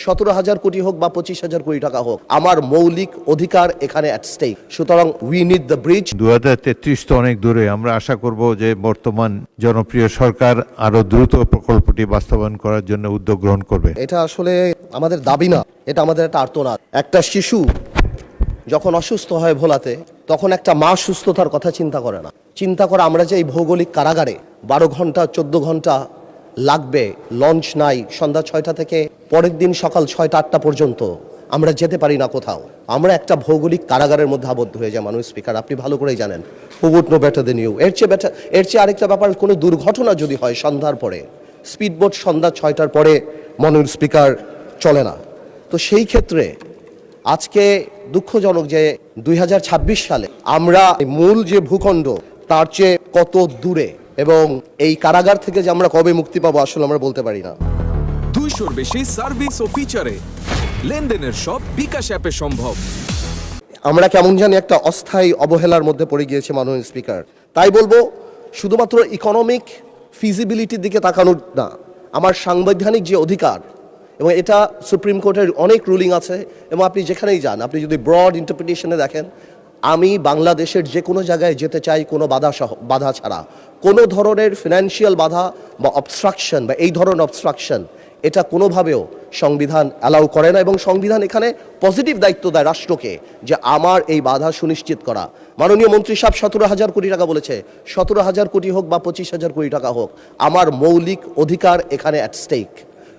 17,000 কোটি হোক বা 25,000 কোটি টাকা হোক, আমার মৌলিক অধিকার এখানে অ্যাট স্টেক। সুতরাং উই নিড দ্য ব্রিজ। 2033 তো অনেক দূরে, আমরা আশা করব যে বর্তমান জনপ্রিয় সরকার আরো দ্রুত প্রকল্পটি বাস্তবায়ন করার জন্য উদ্যোগ গ্রহণ করবে। এটা আসলে আমাদের দাবি না, এটা আমাদের একটা আর্তনাদ। একটা শিশু যখন অসুস্থ হয় ভোলাতে, তখন একটা মা সুস্থতার কথা চিন্তা করে না। চিন্তা করে আমরা যে এই ভৌগোলিক কারাগারে 12 ঘন্টা 14 ঘন্টা লাগবে, লঞ্চ নাই, সন্ধ্যা 6টা থেকে পরের দিন সকাল 6টা-8টা পর্যন্ত আমরা যেতে পারি না কোথাও। আমরা একটা ভৌগোলিক কারাগারের মধ্যে আবদ্ধ হয়ে যায়। মাননীয় স্পিকার, আপনি ভালো করেই জানেন, who would know better than you. এর চেয়ে আরেকটা ব্যাপার, কোনো দুর্ঘটনা যদি হয় সন্ধ্যার পরে, স্পিডবোট সন্ধ্যা 6টার পরে মাননীয় স্পিকার চলে না। তো সেই ক্ষেত্রে আজকে দুঃখজনক যে 2026 সালে আমরা মূল যে ভূখণ্ড তার চেয়ে কত দূরে, এবং এই কারাগার থেকে যে আমরা কবে মুক্তি পাবো আসলে আমরা বলতে পারি না। 200-র বেশি সার্ভিস ও ফিচারে লেনদেনের সব বিকাশ অ্যাপে সম্ভব। আমরা কেমন জানি একটা অস্থায়ী অবহেলার মধ্যে পড়ে গিয়েছে মাননীয় স্পিকার। তাই বলবো, শুধুমাত্র ইকোনমিক ফিজিবিলিটির দিকে তাকানোর না, আমার সাংবিধানিক যে অধিকার, এবং এটা সুপ্রিম কোর্টের অনেক রুলিং আছে, এবং আপনি যেখানেই যান, আপনি যদি ব্রড ইন্টারপ্রিটেশনে দেখেন, আমি বাংলাদেশের যে কোনো জায়গায় যেতে চাই কোনো বাধা ছাড়া। কোনো ধরনের ফিনান্সিয়াল বাধা বা অবস্ট্রাকশন বা এই ধরনের অবস্ট্রাকশন এটা কোনোভাবেও সংবিধান অ্যালাউ করে না, এবং সংবিধান এখানে পজিটিভ দায়িত্ব দেয় রাষ্ট্রকে যে আমার এই বাধা সুনিশ্চিত করা। মাননীয় মন্ত্রী সাহেব 17,000 কোটি টাকা বলেছে, 17,000 কোটি হোক বা 25,000 কোটি টাকা হোক, আমার মৌলিক অধিকার এখানে অ্যাট স্টেক।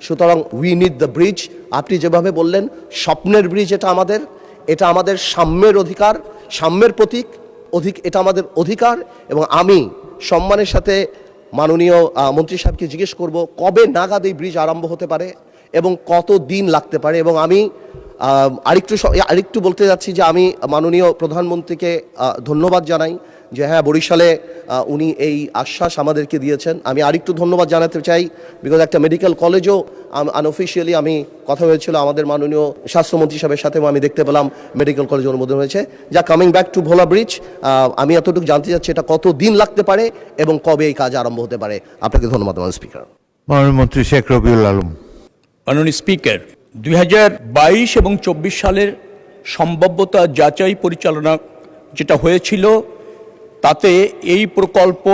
সুতরাং উই নিড দ্য ব্রিজ। আপনি যেভাবে বললেন, স্বপ্নের ব্রিজ এটা আমাদের সাম্যের অধিকার, সাম্যের প্রতীক, এটা আমাদের অধিকার। এবং আমি সম্মানের সাথে মাননীয় মন্ত্রী সাহেবকে জিজ্ঞেস করব কবে নাগাদ এই ব্রিজ আরম্ভ হতে পারে এবং কত দিন লাগতে পারে। এবং আমি আরেকটু বলতে যাচ্ছি যে আমি মাননীয় প্রধানমন্ত্রীকে ধন্যবাদ জানাই যে হ্যাঁ, বরিশালে উনি এই আশ্বাস আমাদেরকে দিয়েছেন। আমি আরেকটু ধন্যবাদ জানাতে চাই, বিকজ একটা মেডিকেল কলেজও আনঅফিসিয়ালি আমি কথা হয়েছিল আমাদের মাননীয় স্বাস্থ্যমন্ত্রী সাহেবের সাথে, আমি দেখতে পেলাম মেডিকেল কলেজ অনুমোদন হয়েছে। যা coming back to Bhola bridge, আমি এতটুকু জানতে চাচ্ছি এটা কত দিন লাগতে পারে এবং কবে এই কাজ আরম্ভ হতে পারে। আপনাকে ধন্যবাদ মাননীয় স্পিকার। মাননীয় মন্ত্রী শেখ রবিউল আলম। মাননীয় স্পিকার, 2022 এবং 24 সালের সম্ভাব্যতা যাচাই পরিচালনা যেটা হয়েছিল, তাতে এই প্রকল্প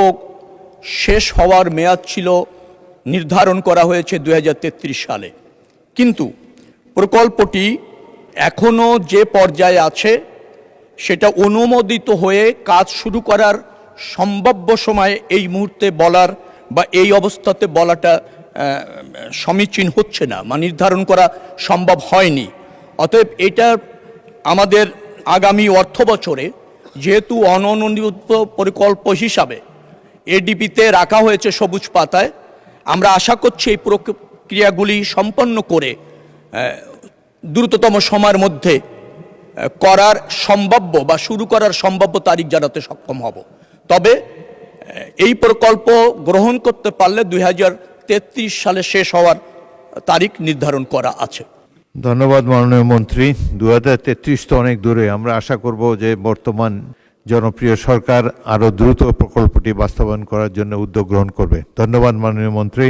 শেষ হওয়ার মেয়াদ ছিল নির্ধারণ করা হয়েছে 2033 সালে। কিন্তু প্রকল্পটি এখনও যে পর্যায়ে আছে সেটা অনুমোদিত হয়ে কাজ শুরু করার সম্ভাব্য সময় এই মুহূর্তে বলার বা এই অবস্থাতে বলাটা সমীচীন হচ্ছে না, নির্ধারণ করা সম্ভব হয়নি। অতএব এটা আমাদের আগামী অর্থ বছরে যেহেতু অননুমোদিত প্রকল্প হিসাবে এডিপিতে রাখা হয়েছে সবুজ পাতায়, আমরা আশা করছি এই প্রক্রিয়াগুলি সম্পন্ন করে দ্রুততম সময়ের মধ্যে করার সম্ভাব্য বা শুরু করার সম্ভাব্য তারিখ জানাতে সক্ষম হব। তবে এই প্রকল্প গ্রহণ করতে পারলে 2033 সালে শেষ হওয়ার তারিখ নির্ধারণ করা আছে। ধন্যবাদ মাননীয় মন্ত্রী। 2033 তো অনেক দূরে, আমরা আশা করব যে বর্তমান জনপ্রিয় সরকার আরো দ্রুত প্রকল্পটি বাস্তবায়ন করার জন্য উদ্যোগ গ্রহণ করবে। ধন্যবাদ মাননীয় মন্ত্রী।